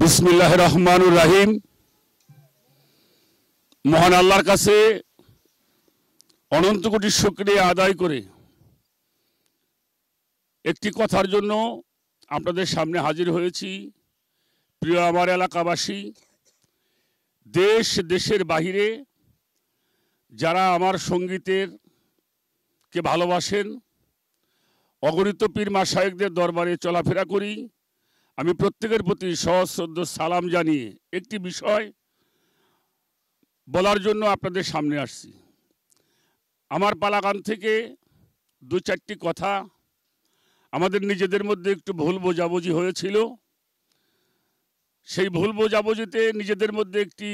বিসমিল্লাহির রহমানির রহিম। মহান আল্লাহর কাছে অনন্ত কোটি শুকরিয়া আদায় করে একটি কথার জন্য আপনাদের সামনে হাজির হয়েছি। প্রিয় আমার এলাকাবাসী, দেশ দেশের বাহিরে যারা আমার সঙ্গীতের কে ভালোবাসেন, অগণিত পীর মাশায়েখদের দরবারে চলাফেরা করি, আমি প্রত্যেকের প্রতি সশ্রদ্ধ সালাম জানিয়ে একটি বিষয় বলার জন্য আপনাদের সামনে আসছি। আমার পালাগান থেকে দু চারটি কথা আমাদের নিজেদের মধ্যে একটু ভুল বোঝাবুঝি হয়েছিল। সেই ভুল বোঝাবুঝিতে নিজেদের মধ্যে একটি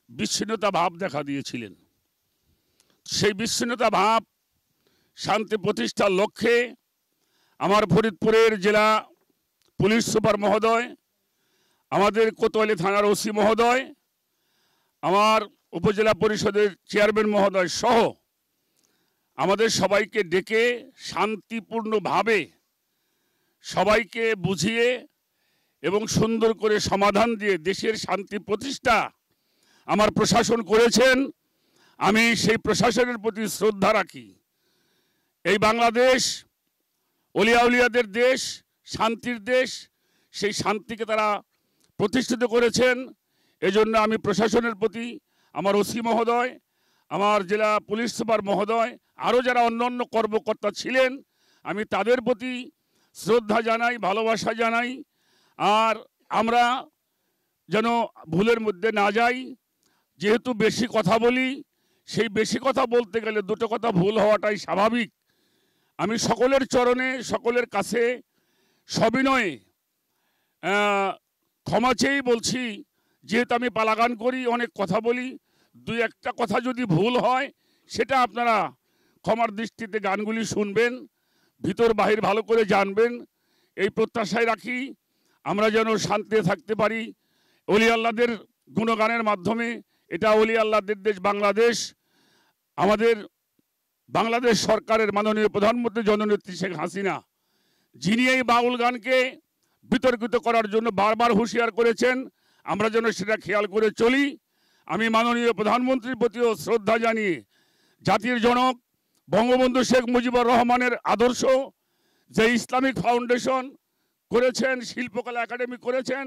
বিচ্ছিন্নতা ভাব দেখা দিয়েছিলেন। সেই বিচ্ছিন্নতা ভাব শান্তি প্রতিষ্ঠার লক্ষ্যে আমার ফরিদপুরের জেলা পুলিশ সুপার মহোদয়, আমাদের কোতোয়ালি থানার ওসি মহোদয়, আমার উপজেলা পরিষদের চেয়ারম্যান মহোদয় সহ আমাদের সবাইকে ডেকে শান্তিপূর্ণভাবে সবাইকে বুঝিয়ে এবং সুন্দর করে সমাধান দিয়ে দেশের শান্তি প্রতিষ্ঠা আমার প্রশাসন করেছেন। আমি সেই প্রশাসনের প্রতি শ্রদ্ধা রাখি। এই বাংলাদেশ অলিয়া উলিয়াদের দেশ, শান্তির দেশ, সেই শান্তিকে তারা প্রতিষ্ঠিত করেছেন। এজন্য আমি প্রশাসনের প্রতি, আমার ওসি মহোদয়, আমার জেলা পুলিশ সুপার মহোদয়, আরও যারা অন্যান্য কর্মকর্তা ছিলেন, আমি তাদের প্রতি শ্রদ্ধা জানাই, ভালোবাসা জানাই। আর আমরা যেন ভুলের মধ্যে না যাই। যেহেতু বেশি কথা বলি, সেই বেশি কথা বলতে গেলে দুটো কথা ভুল হওয়াটাই স্বাভাবিক। আমি সকলের চরণে, সকলের কাছে সবিনয়ে ক্ষমা চেয়েই বলছি। যেহেতু আমি পালাগান করি, অনেক কথা বলি, দুই একটা কথা যদি ভুল হয় সেটা আপনারা ক্ষমার দৃষ্টিতে গানগুলি শুনবেন, ভিতর বাহির ভালো করে জানবেন, এই প্রত্যাশায় রাখি আমরা যেন শান্তিতে থাকতে পারি। অলি আল্লাহদের গুণগানের মাধ্যমে, এটা অলি আল্লাহদের দেশ বাংলাদেশ। আমাদের বাংলাদেশ সরকারের মাননীয় প্রধানমন্ত্রী জননেত্রী শেখ হাসিনা, যিনি এই বাউল গানকে বিতর্কিত করার জন্য বারবার হুঁশিয়ার করেছেন, আমরা যেন সেটা খেয়াল করে চলি। আমি মাননীয় প্রধানমন্ত্রীর প্রতিও শ্রদ্ধা জানিয়ে জাতির জনক বঙ্গবন্ধু শেখ মুজিবুর রহমানের আদর্শ যে ইসলামিক ফাউন্ডেশন করেছেন, শিল্পকলা একাডেমি করেছেন,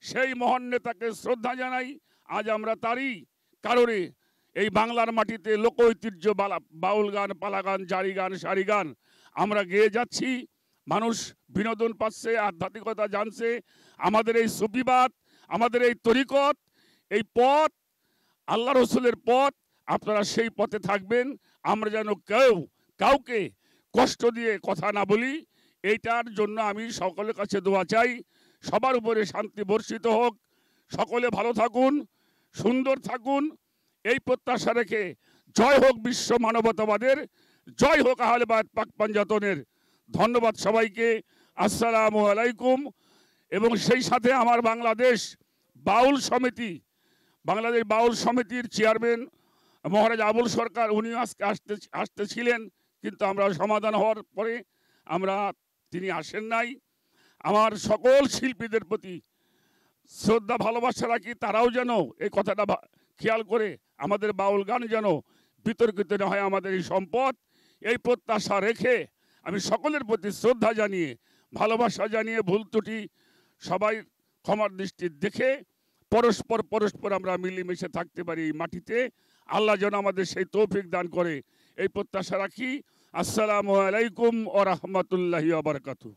সেই মহান নেতাকে শ্রদ্ধা জানাই। আজ আমরা তারই কারণে এই বাংলার মাটিতে লোক ঐতিহ্য বাউল গান, পালা গান, জারি গান, সারি গান আমরা গেয়ে যাচ্ছি। মানুষ বিনোদন পাচ্ছে, আধ্যাত্মিকতা জানছে। আমাদের এই সুফিবাদ, আমাদের এই তরিকত, এই পথ আল্লাহ রসুলের পথ, আপনারা সেই পথে থাকবেন। আমরা যেন কাউকে কষ্ট দিয়ে কথা না বলি, এইটার জন্য আমি সকলের কাছে দোয়া চাই। সবার উপরে শান্তি বর্ষিত হোক, সকলে ভালো থাকুন, সুন্দর থাকুন, এই প্রত্যাশা রেখে জয় হোক বিশ্ব মানবতাবাদের, জয় হোক আহলে বায়াত পাক পাঞ্জাতনের। ধন্যবাদ সবাইকে। আসসালামু আলাইকুম। এবং সেই সাথে আমার বাংলাদেশ বাউল সমিতির চেয়ারম্যান মহারাজ আবুল সরকার, উনি আজকে আসতেছিলেন, কিন্তু আমরা সমাধান হওয়ার পরে তিনি আসেন নাই। আমার সকল শিল্পীদের প্রতি শ্রদ্ধা ভালোবাসা রাখি, তারাও যেন এই কথাটা খেয়াল করে আমাদের বাউল গান যেন বিতর্কিত না হয়, আমাদের এই সম্পদ, এই প্রত্যাশা রেখে আমি সকলের প্রতি শ্রদ্ধা জানিয়ে, ভালোবাসা জানিয়ে, ভুল ত্রুটি সবাই ক্ষমার দৃষ্টি দেখে পরস্পর আমরা মিলেমিশে থাকতে পারি এই মাটিতে। আল্লাহ যেন আমাদের সেই তৌফিক দান করে, এই প্রত্যাশা রাখি। আসসালামু আলাইকুম ওয়া রাহমাতুল্লাহি ওয়া বারাকাতুহু।